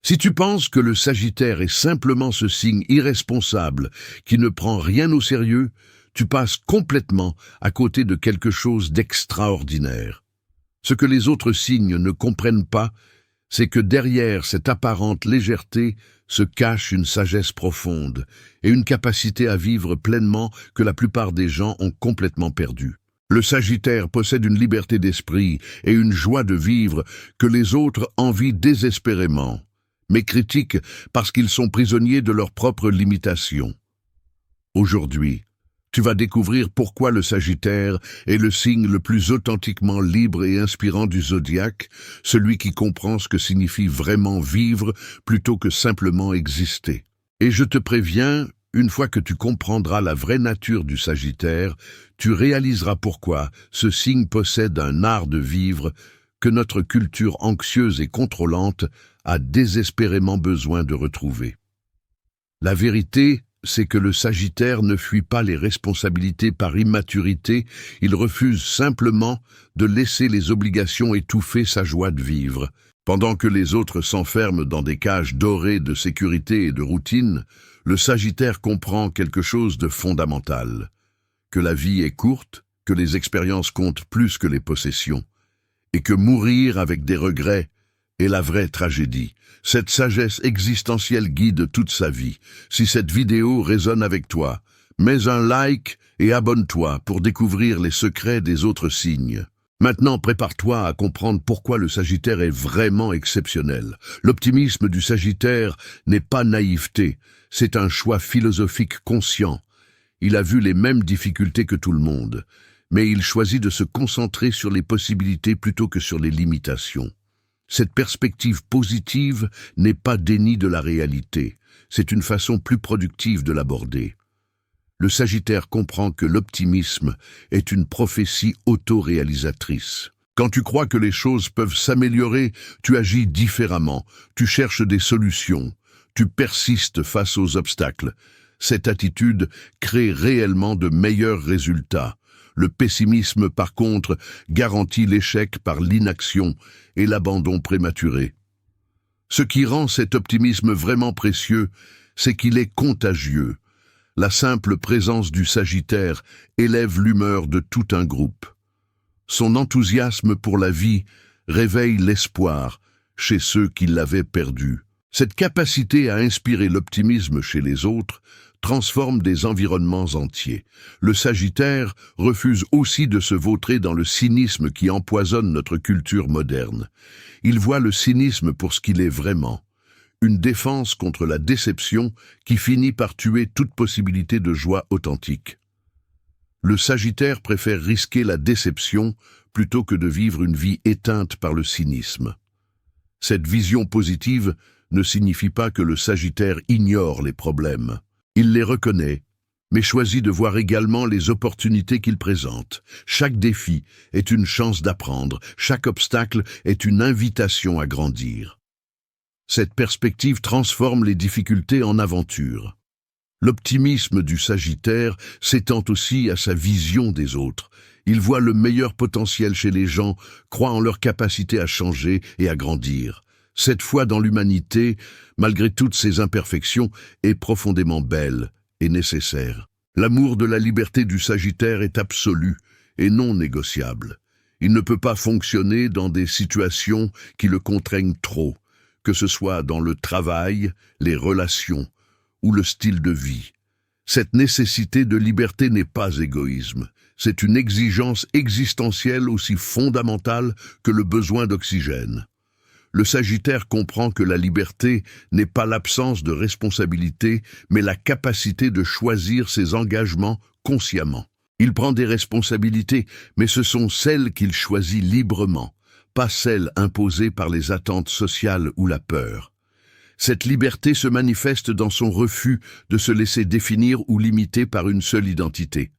Si tu penses que le Sagittaire est simplement ce signe irresponsable qui ne prend rien au sérieux, tu passes complètement à côté de quelque chose d'extraordinaire. Ce que les autres signes ne comprennent pas, c'est que derrière cette apparente légèreté se cache une sagesse profonde et une capacité à vivre pleinement que la plupart des gens ont complètement perdue. Le Sagittaire possède une liberté d'esprit et une joie de vivre que les autres envient désespérément, mais critiquent parce qu'ils sont prisonniers de leurs propres limitations. Aujourd'hui, tu vas découvrir pourquoi le Sagittaire est le signe le plus authentiquement libre et inspirant du zodiaque, celui qui comprend ce que signifie vraiment vivre plutôt que simplement exister. Et je te préviens, une fois que tu comprendras la vraie nature du Sagittaire, tu réaliseras pourquoi ce signe possède un art de vivre que notre culture anxieuse et contrôlante a désespérément besoin de retrouver. La vérité, c'est que le Sagittaire ne fuit pas les responsabilités par immaturité, il refuse simplement de laisser les obligations étouffer sa joie de vivre. Pendant que les autres s'enferment dans des cages dorées de sécurité et de routine, le Sagittaire comprend quelque chose de fondamental. Que la vie est courte, que les expériences comptent plus que les possessions, et que mourir avec des regrets est la vraie tragédie. Cette sagesse existentielle guide toute sa vie. Si cette vidéo résonne avec toi, mets un like et abonne-toi pour découvrir les secrets des autres signes. Maintenant, prépare-toi à comprendre pourquoi le Sagittaire est vraiment exceptionnel. L'optimisme du Sagittaire n'est pas naïveté, c'est un choix philosophique conscient. Il a vu les mêmes difficultés que tout le monde, mais il choisit de se concentrer sur les possibilités plutôt que sur les limitations. Cette perspective positive n'est pas déni de la réalité, c'est une façon plus productive de l'aborder. Le Sagittaire comprend que l'optimisme est une prophétie autoréalisatrice. Quand tu crois que les choses peuvent s'améliorer, tu agis différemment, tu cherches des solutions, tu persistes face aux obstacles. Cette attitude crée réellement de meilleurs résultats. Le pessimisme, par contre, garantit l'échec par l'inaction et l'abandon prématuré. Ce qui rend cet optimisme vraiment précieux, c'est qu'il est contagieux. La simple présence du Sagittaire élève l'humeur de tout un groupe. Son enthousiasme pour la vie réveille l'espoir chez ceux qui l'avaient perdu. Cette capacité à inspirer l'optimisme chez les autres transforme des environnements entiers. Le Sagittaire refuse aussi de se vautrer dans le cynisme qui empoisonne notre culture moderne. Il voit le cynisme pour ce qu'il est vraiment, une défense contre la déception qui finit par tuer toute possibilité de joie authentique. Le Sagittaire préfère risquer la déception plutôt que de vivre une vie éteinte par le cynisme. Cette vision positive ne signifie pas que le Sagittaire ignore les problèmes. Il les reconnaît, mais choisit de voir également les opportunités qu'ils présentent. Chaque défi est une chance d'apprendre, chaque obstacle est une invitation à grandir. Cette perspective transforme les difficultés en aventures. L'optimisme du Sagittaire s'étend aussi à sa vision des autres. Il voit le meilleur potentiel chez les gens, croit en leur capacité à changer et à grandir. Cette foi dans l'humanité, malgré toutes ses imperfections, est profondément belle et nécessaire. L'amour de la liberté du Sagittaire est absolu et non négociable. Il ne peut pas fonctionner dans des situations qui le contraignent trop, que ce soit dans le travail, les relations ou le style de vie. Cette nécessité de liberté n'est pas égoïsme, c'est une exigence existentielle aussi fondamentale que le besoin d'oxygène. Le Sagittaire comprend que la liberté n'est pas l'absence de responsabilité, mais la capacité de choisir ses engagements consciemment. Il prend des responsabilités, mais ce sont celles qu'il choisit librement, pas celles imposées par les attentes sociales ou la peur. Cette liberté se manifeste dans son refus de se laisser définir ou limiter par une seule identité.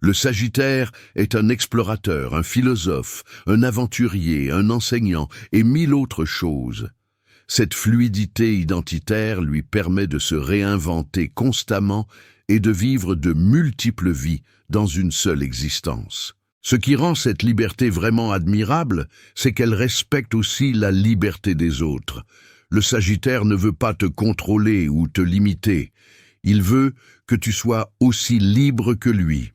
Le Sagittaire est un explorateur, un philosophe, un aventurier, un enseignant et mille autres choses. Cette fluidité identitaire lui permet de se réinventer constamment et de vivre de multiples vies dans une seule existence. Ce qui rend cette liberté vraiment admirable, c'est qu'elle respecte aussi la liberté des autres. Le Sagittaire ne veut pas te contrôler ou te limiter. Il veut que tu sois aussi libre que lui.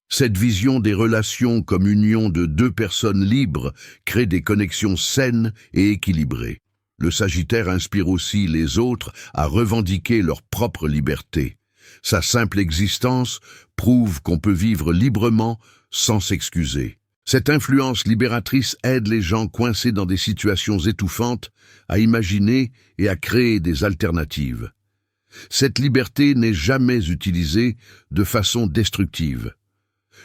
Cette vision des relations comme union de deux personnes libres crée des connexions saines et équilibrées. Le Sagittaire inspire aussi les autres à revendiquer leur propre liberté. Sa simple existence prouve qu'on peut vivre librement sans s'excuser. Cette influence libératrice aide les gens coincés dans des situations étouffantes à imaginer et à créer des alternatives. Cette liberté n'est jamais utilisée de façon destructive.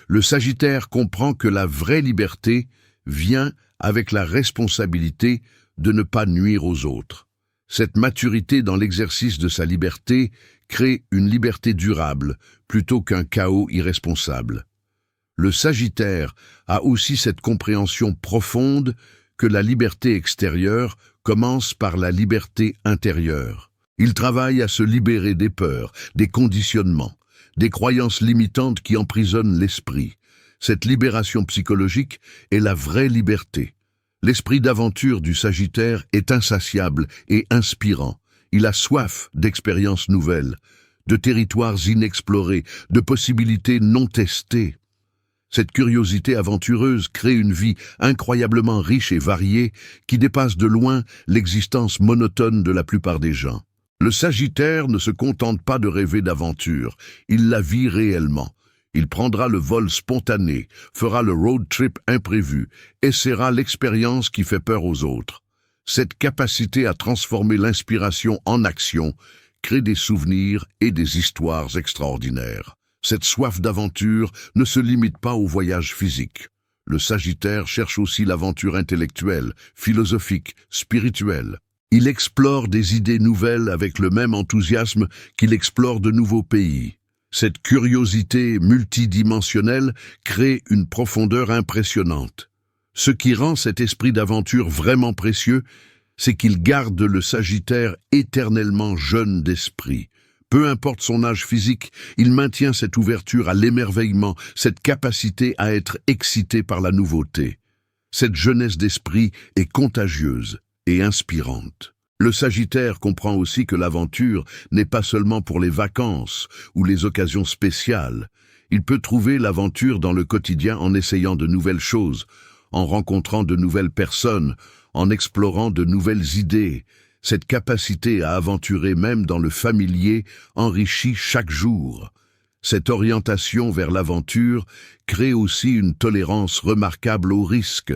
Le Sagittaire comprend que la vraie liberté vient avec la responsabilité de ne pas nuire aux autres. Cette maturité dans l'exercice de sa liberté crée une liberté durable plutôt qu'un chaos irresponsable. Le Sagittaire a aussi cette compréhension profonde que la liberté extérieure commence par la liberté intérieure. Il travaille à se libérer des peurs, des conditionnements, des croyances limitantes qui emprisonnent l'esprit. Cette libération psychologique est la vraie liberté. L'esprit d'aventure du Sagittaire est insatiable et inspirant. Il a soif d'expériences nouvelles, de territoires inexplorés, de possibilités non testées. Cette curiosité aventureuse crée une vie incroyablement riche et variée qui dépasse de loin l'existence monotone de la plupart des gens. Le Sagittaire ne se contente pas de rêver d'aventure, il la vit réellement. Il prendra le vol spontané, fera le road trip imprévu, essaiera l'expérience qui fait peur aux autres. Cette capacité à transformer l'inspiration en action crée des souvenirs et des histoires extraordinaires. Cette soif d'aventure ne se limite pas au voyage physique. Le Sagittaire cherche aussi l'aventure intellectuelle, philosophique, spirituelle. Il explore des idées nouvelles avec le même enthousiasme qu'il explore de nouveaux pays. Cette curiosité multidimensionnelle crée une profondeur impressionnante. Ce qui rend cet esprit d'aventure vraiment précieux, c'est qu'il garde le Sagittaire éternellement jeune d'esprit. Peu importe son âge physique, il maintient cette ouverture à l'émerveillement, cette capacité à être excité par la nouveauté. Cette jeunesse d'esprit est contagieuse et inspirante. Le Sagittaire comprend aussi que l'aventure n'est pas seulement pour les vacances ou les occasions spéciales. Il peut trouver l'aventure dans le quotidien en essayant de nouvelles choses, en rencontrant de nouvelles personnes, en explorant de nouvelles idées. Cette capacité à aventurer même dans le familier enrichit chaque jour. Cette orientation vers l'aventure crée aussi une tolérance remarquable au risque.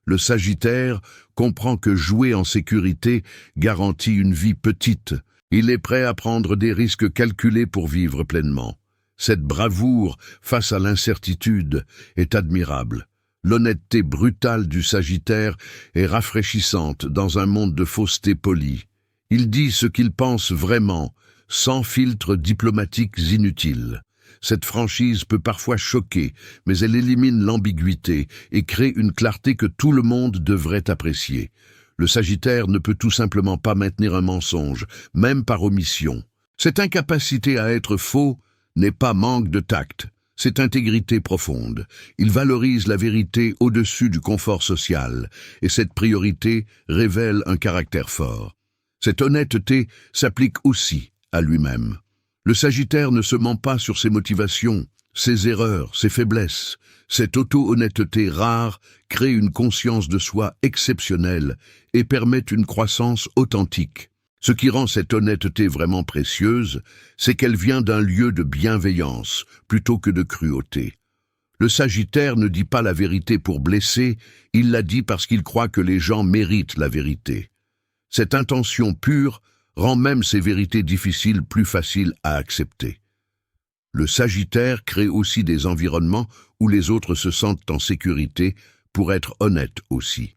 Le Sagittaire comprend que jouer en sécurité garantit une vie petite. Il est prêt à prendre des risques calculés pour vivre pleinement. Cette bravoure face à l'incertitude est admirable. L'honnêteté brutale du Sagittaire est rafraîchissante dans un monde de fausseté polie. Il dit ce qu'il pense vraiment, sans filtres diplomatiques inutiles. Cette franchise peut parfois choquer, mais elle élimine l'ambiguïté et crée une clarté que tout le monde devrait apprécier. Le Sagittaire ne peut tout simplement pas maintenir un mensonge, même par omission. Cette incapacité à être faux n'est pas manque de tact. C'est intégrité profonde. Il valorise la vérité au-dessus du confort social, et cette priorité révèle un caractère fort. Cette honnêteté s'applique aussi à lui-même. Le Sagittaire ne se ment pas sur ses motivations, ses erreurs, ses faiblesses. Cette auto-honnêteté rare crée une conscience de soi exceptionnelle et permet une croissance authentique. Ce qui rend cette honnêteté vraiment précieuse, c'est qu'elle vient d'un lieu de bienveillance plutôt que de cruauté. Le Sagittaire ne dit pas la vérité pour blesser, il la dit parce qu'il croit que les gens méritent la vérité. Cette intention pure rend même ces vérités difficiles plus faciles à accepter. Le Sagittaire crée aussi des environnements où les autres se sentent en sécurité pour être honnêtes aussi.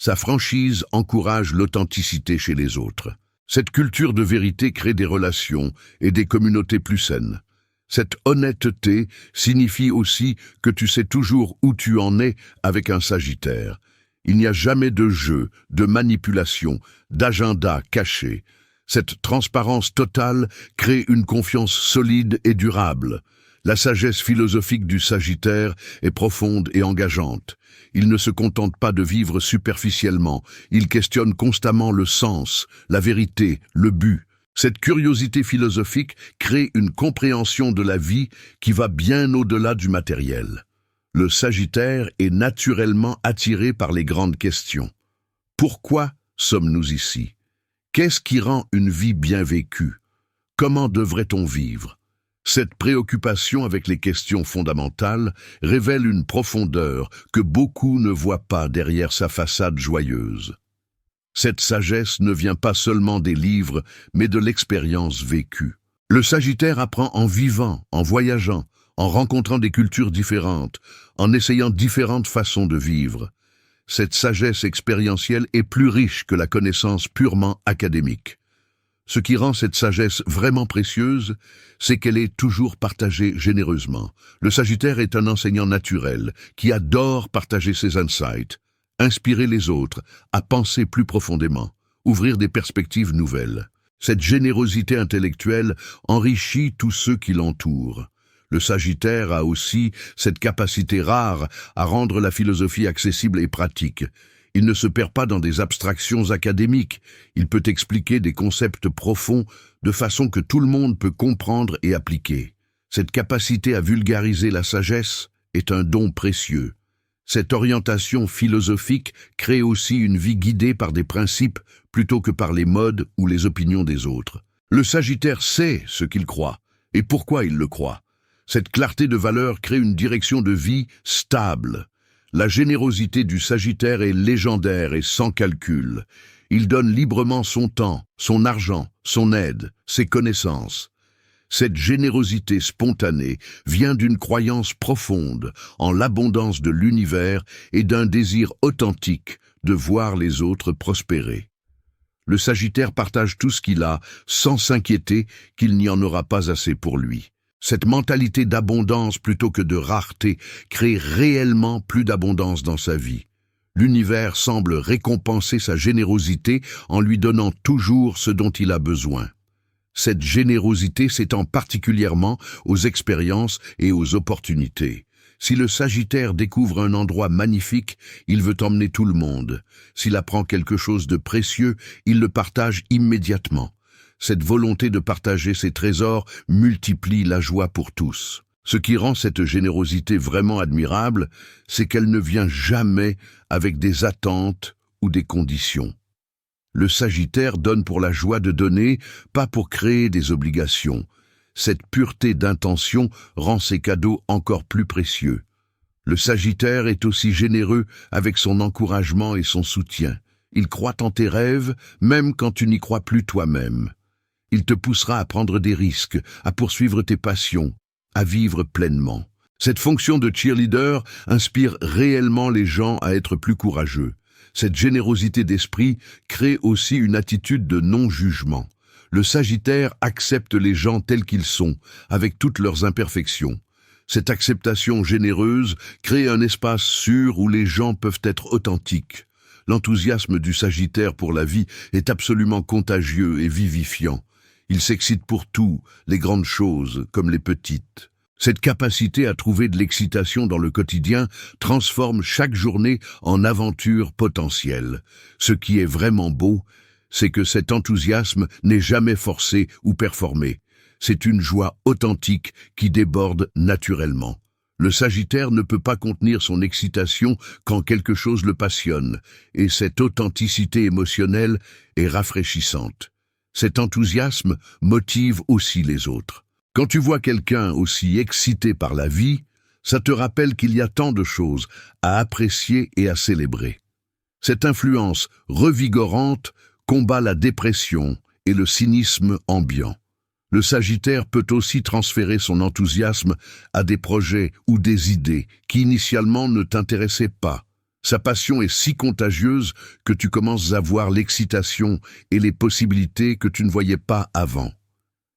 Sa franchise encourage l'authenticité chez les autres. Cette culture de vérité crée des relations et des communautés plus saines. Cette honnêteté signifie aussi que tu sais toujours où tu en es avec un Sagittaire. Il n'y a jamais de jeu, de manipulation, d'agenda caché. Cette transparence totale crée une confiance solide et durable. La sagesse philosophique du Sagittaire est profonde et engageante. Il ne se contente pas de vivre superficiellement, il questionne constamment le sens, la vérité, le but. Cette curiosité philosophique crée une compréhension de la vie qui va bien au-delà du matériel. Le Sagittaire est naturellement attiré par les grandes questions. Pourquoi sommes-nous ici? Qu'est-ce qui rend une vie bien vécue? Comment devrait-on vivre? Cette préoccupation avec les questions fondamentales révèle une profondeur que beaucoup ne voient pas derrière sa façade joyeuse. Cette sagesse ne vient pas seulement des livres, mais de l'expérience vécue. Le Sagittaire apprend en vivant, en voyageant, en rencontrant des cultures différentes, en essayant différentes façons de vivre. Cette sagesse expérientielle est plus riche que la connaissance purement académique. Ce qui rend cette sagesse vraiment précieuse, c'est qu'elle est toujours partagée généreusement. Le Sagittaire est un enseignant naturel qui adore partager ses insights, inspirer les autres à penser plus profondément, ouvrir des perspectives nouvelles. Cette générosité intellectuelle enrichit tous ceux qui l'entourent. Le Sagittaire a aussi cette capacité rare à rendre la philosophie accessible et pratique. Il ne se perd pas dans des abstractions académiques. Il peut expliquer des concepts profonds de façon que tout le monde peut comprendre et appliquer. Cette capacité à vulgariser la sagesse est un don précieux. Cette orientation philosophique crée aussi une vie guidée par des principes plutôt que par les modes ou les opinions des autres. Le Sagittaire sait ce qu'il croit et pourquoi il le croit. Cette clarté de valeur crée une direction de vie stable. La générosité du Sagittaire est légendaire et sans calcul. Il donne librement son temps, son argent, son aide, ses connaissances. Cette générosité spontanée vient d'une croyance profonde en l'abondance de l'univers et d'un désir authentique de voir les autres prospérer. Le Sagittaire partage tout ce qu'il a sans s'inquiéter qu'il n'y en aura pas assez pour lui. Cette mentalité d'abondance plutôt que de rareté crée réellement plus d'abondance dans sa vie. L'univers semble récompenser sa générosité en lui donnant toujours ce dont il a besoin. Cette générosité s'étend particulièrement aux expériences et aux opportunités. Si le Sagittaire découvre un endroit magnifique, il veut emmener tout le monde. S'il apprend quelque chose de précieux, il le partage immédiatement. Cette volonté de partager ses trésors multiplie la joie pour tous. Ce qui rend cette générosité vraiment admirable, c'est qu'elle ne vient jamais avec des attentes ou des conditions. Le Sagittaire donne pour la joie de donner, pas pour créer des obligations. Cette pureté d'intention rend ses cadeaux encore plus précieux. Le Sagittaire est aussi généreux avec son encouragement et son soutien. Il croit en tes rêves, même quand tu n'y crois plus toi-même. Il te poussera à prendre des risques, à poursuivre tes passions, à vivre pleinement. Cette fonction de cheerleader inspire réellement les gens à être plus courageux. Cette générosité d'esprit crée aussi une attitude de non-jugement. Le Sagittaire accepte les gens tels qu'ils sont, avec toutes leurs imperfections. Cette acceptation généreuse crée un espace sûr où les gens peuvent être authentiques. L'enthousiasme du Sagittaire pour la vie est absolument contagieux et vivifiant. Il s'excite pour tout, les grandes choses comme les petites. Cette capacité à trouver de l'excitation dans le quotidien transforme chaque journée en aventure potentielle. Ce qui est vraiment beau, c'est que cet enthousiasme n'est jamais forcé ou performé. C'est une joie authentique qui déborde naturellement. Le Sagittaire ne peut pas contenir son excitation quand quelque chose le passionne, et cette authenticité émotionnelle est rafraîchissante. Cet enthousiasme motive aussi les autres. Quand tu vois quelqu'un aussi excité par la vie, ça te rappelle qu'il y a tant de choses à apprécier et à célébrer. Cette influence revigorante combat la dépression et le cynisme ambiant. Le Sagittaire peut aussi transférer son enthousiasme à des projets ou des idées qui initialement ne t'intéressaient pas. Sa passion est si contagieuse que tu commences à voir l'excitation et les possibilités que tu ne voyais pas avant.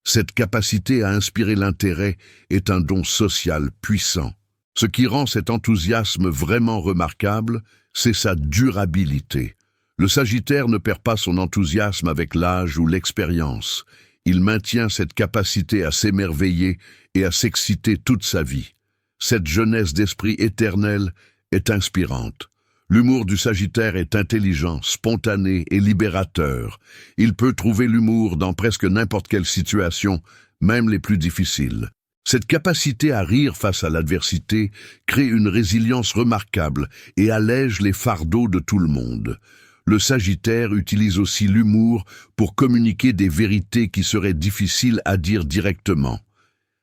Cette capacité à inspirer l'intérêt est un don social puissant. Ce qui rend cet enthousiasme vraiment remarquable, c'est sa durabilité. Le Sagittaire ne perd pas son enthousiasme avec l'âge ou l'expérience. Il maintient cette capacité à s'émerveiller et à s'exciter toute sa vie. Cette jeunesse d'esprit éternel est inspirante. L'humour du Sagittaire est intelligent, spontané et libérateur. Il peut trouver l'humour dans presque n'importe quelle situation, même les plus difficiles. Cette capacité à rire face à l'adversité crée une résilience remarquable et allège les fardeaux de tout le monde. Le Sagittaire utilise aussi l'humour pour communiquer des vérités qui seraient difficiles à dire directement.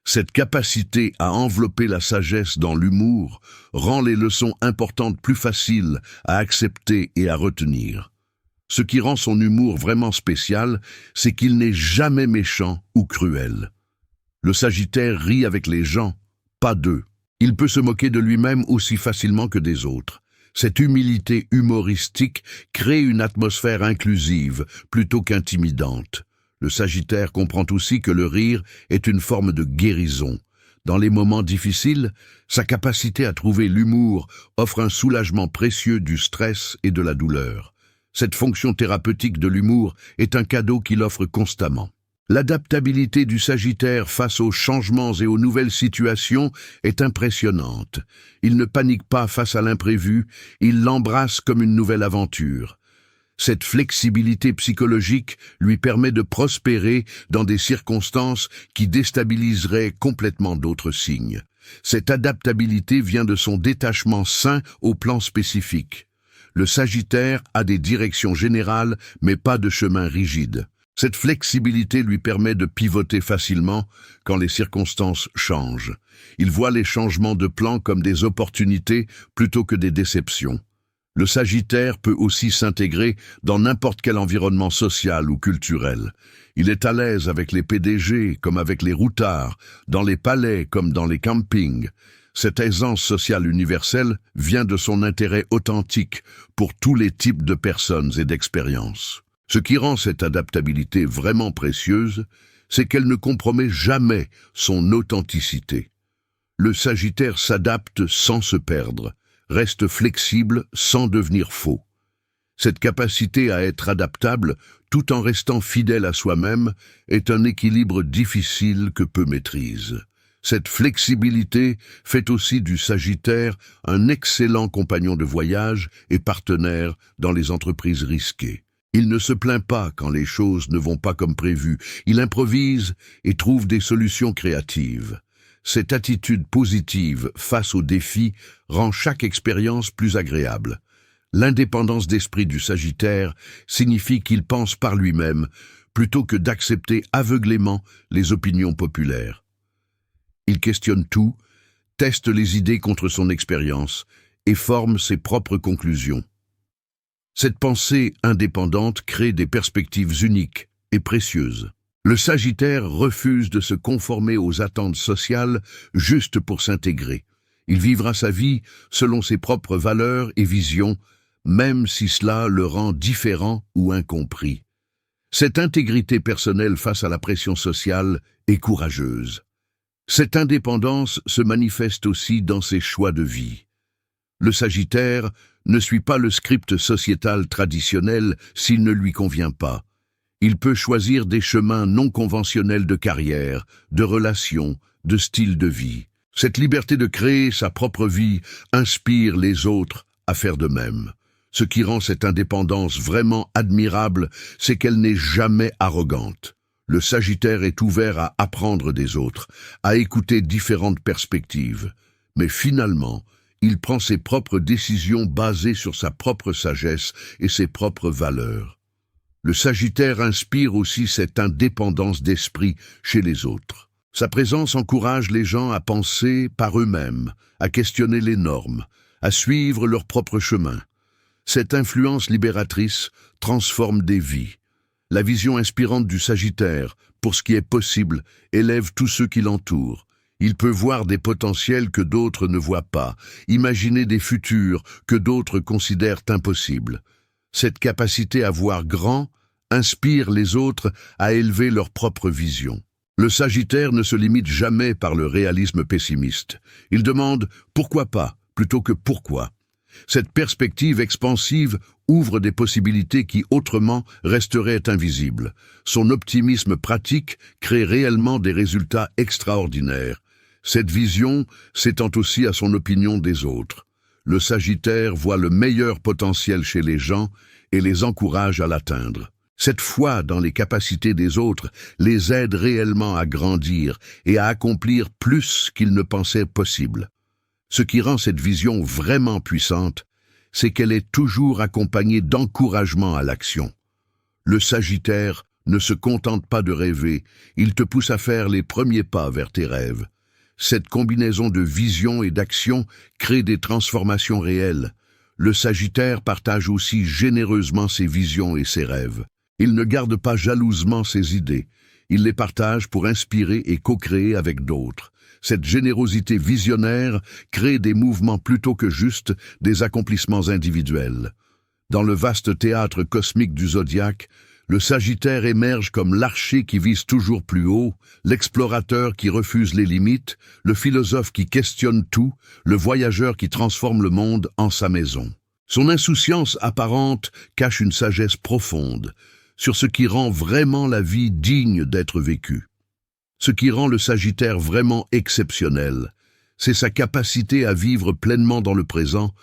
Cette capacité à envelopper la sagesse dans l'humour rend les leçons importantes plus faciles à accepter et à retenir. Ce qui rend son humour vraiment spécial, c'est qu'il n'est jamais méchant ou cruel. Le Sagittaire rit avec les gens, pas d'eux. Il peut se moquer de lui-même aussi facilement que des autres. Cette humilité humoristique crée une atmosphère inclusive plutôt qu'intimidante. Le Sagittaire comprend aussi que le rire est une forme de guérison. Dans les moments difficiles, sa capacité à trouver l'humour offre un soulagement précieux du stress et de la douleur. Cette fonction thérapeutique de l'humour est un cadeau qu'il offre constamment. L'adaptabilité du Sagittaire face aux changements et aux nouvelles situations est impressionnante. Il ne panique pas face à l'imprévu, il l'embrasse comme une nouvelle aventure. Cette flexibilité psychologique lui permet de prospérer dans des circonstances qui déstabiliseraient complètement d'autres signes. Cette adaptabilité vient de son détachement sain au plan spécifique. Le Sagittaire a des directions générales, mais pas de chemin rigide. Cette flexibilité lui permet de pivoter facilement quand les circonstances changent. Il voit les changements de plan comme des opportunités plutôt que des déceptions. Le Sagittaire peut aussi s'intégrer dans n'importe quel environnement social ou culturel. Il est à l'aise avec les PDG comme avec les routards, dans les palais comme dans les campings. Cette aisance sociale universelle vient de son intérêt authentique pour tous les types de personnes et d'expériences. Ce qui rend cette adaptabilité vraiment précieuse, c'est qu'elle ne compromet jamais son authenticité. Le Sagittaire s'adapte sans se perdre, reste flexible sans devenir faux. Cette capacité à être adaptable tout en restant fidèle à soi-même est un équilibre difficile que peu maîtrisent. Cette flexibilité fait aussi du Sagittaire un excellent compagnon de voyage et partenaire dans les entreprises risquées. Il ne se plaint pas quand les choses ne vont pas comme prévu. Il improvise et trouve des solutions créatives. Cette attitude positive face aux défis rend chaque expérience plus agréable. L'indépendance d'esprit du Sagittaire signifie qu'il pense par lui-même plutôt que d'accepter aveuglément les opinions populaires. Il questionne tout, teste les idées contre son expérience et forme ses propres conclusions. Cette pensée indépendante crée des perspectives uniques et précieuses. Le Sagittaire refuse de se conformer aux attentes sociales juste pour s'intégrer. Il vivra sa vie selon ses propres valeurs et visions, même si cela le rend différent ou incompris. Cette intégrité personnelle face à la pression sociale est courageuse. Cette indépendance se manifeste aussi dans ses choix de vie. Le Sagittaire ne suit pas le script sociétal traditionnel s'il ne lui convient pas. Il peut choisir des chemins non conventionnels de carrière, de relations, de style de vie. Cette liberté de créer sa propre vie inspire les autres à faire de même. Ce qui rend cette indépendance vraiment admirable, c'est qu'elle n'est jamais arrogante. Le Sagittaire est ouvert à apprendre des autres, à écouter différentes perspectives. Mais finalement, il prend ses propres décisions basées sur sa propre sagesse et ses propres valeurs. Le Sagittaire inspire aussi cette indépendance d'esprit chez les autres. Sa présence encourage les gens à penser par eux-mêmes, à questionner les normes, à suivre leur propre chemin. Cette influence libératrice transforme des vies. La vision inspirante du Sagittaire, pour ce qui est possible, élève tous ceux qui l'entourent. Il peut voir des potentiels que d'autres ne voient pas, imaginer des futurs que d'autres considèrent impossibles. Cette capacité à voir grand inspire les autres à élever leur propre vision. Le Sagittaire ne se limite jamais par le réalisme pessimiste. Il demande « pourquoi pas ?» plutôt que « pourquoi ». Cette perspective expansive ouvre des possibilités qui autrement resteraient invisibles. Son optimisme pratique crée réellement des résultats extraordinaires. Cette vision s'étend aussi à son opinion des autres. Le Sagittaire voit le meilleur potentiel chez les gens et les encourage à l'atteindre. Cette foi dans les capacités des autres les aide réellement à grandir et à accomplir plus qu'ils ne pensaient possible. Ce qui rend cette vision vraiment puissante, c'est qu'elle est toujours accompagnée d'encouragement à l'action. Le Sagittaire ne se contente pas de rêver, il te pousse à faire les premiers pas vers tes rêves. Cette combinaison de vision et d'action crée des transformations réelles. Le Sagittaire partage aussi généreusement ses visions et ses rêves. Il ne garde pas jalousement ses idées. Il les partage pour inspirer et co-créer avec d'autres. Cette générosité visionnaire crée des mouvements plutôt que juste des accomplissements individuels. Dans le vaste théâtre cosmique du zodiaque, le Sagittaire émerge comme l'archer qui vise toujours plus haut, l'explorateur qui refuse les limites, le philosophe qui questionne tout, le voyageur qui transforme le monde en sa maison. Son insouciance apparente cache une sagesse profonde sur ce qui rend vraiment la vie digne d'être vécue. Ce qui rend le Sagittaire vraiment exceptionnel, c'est sa capacité à vivre pleinement dans le présent,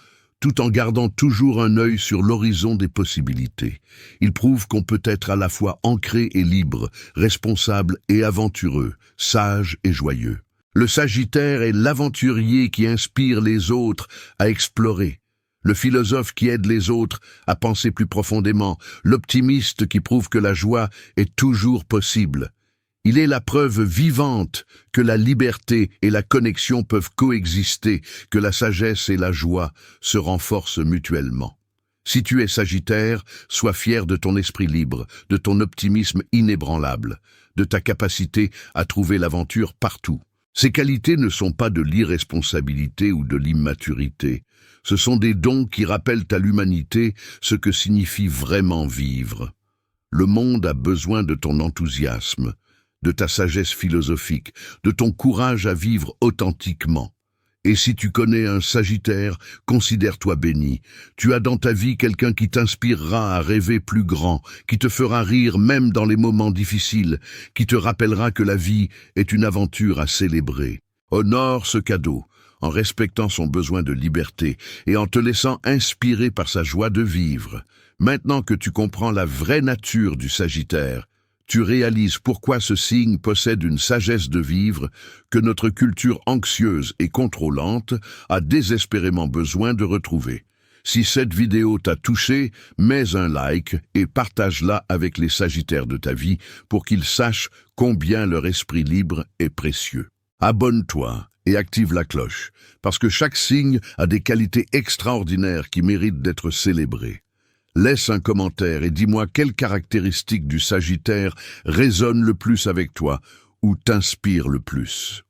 tout en gardant toujours un œil sur l'horizon des possibilités. Il prouve qu'on peut être à la fois ancré et libre, responsable et aventureux, sage et joyeux. Le Sagittaire est l'aventurier qui inspire les autres à explorer, le philosophe qui aide les autres à penser plus profondément, l'optimiste qui prouve que la joie est toujours possible. Il est la preuve vivante que la liberté et la connexion peuvent coexister, que la sagesse et la joie se renforcent mutuellement. Si tu es Sagittaire, sois fier de ton esprit libre, de ton optimisme inébranlable, de ta capacité à trouver l'aventure partout. Ces qualités ne sont pas de l'irresponsabilité ou de l'immaturité. Ce sont des dons qui rappellent à l'humanité ce que signifie vraiment vivre. Le monde a besoin de ton enthousiasme, de ta sagesse philosophique, de ton courage à vivre authentiquement. Et si tu connais un Sagittaire, considère-toi béni. Tu as dans ta vie quelqu'un qui t'inspirera à rêver plus grand, qui te fera rire même dans les moments difficiles, qui te rappellera que la vie est une aventure à célébrer. Honore ce cadeau, en respectant son besoin de liberté et en te laissant inspirer par sa joie de vivre. Maintenant que tu comprends la vraie nature du Sagittaire, tu réalises pourquoi ce signe possède une sagesse de vivre que notre culture anxieuse et contrôlante a désespérément besoin de retrouver. Si cette vidéo t'a touché, mets un like et partage-la avec les Sagittaires de ta vie pour qu'ils sachent combien leur esprit libre est précieux. Abonne-toi et active la cloche, parce que chaque signe a des qualités extraordinaires qui méritent d'être célébrées. Laisse un commentaire et dis-moi quelle caractéristique du Sagittaire résonne le plus avec toi ou t'inspire le plus.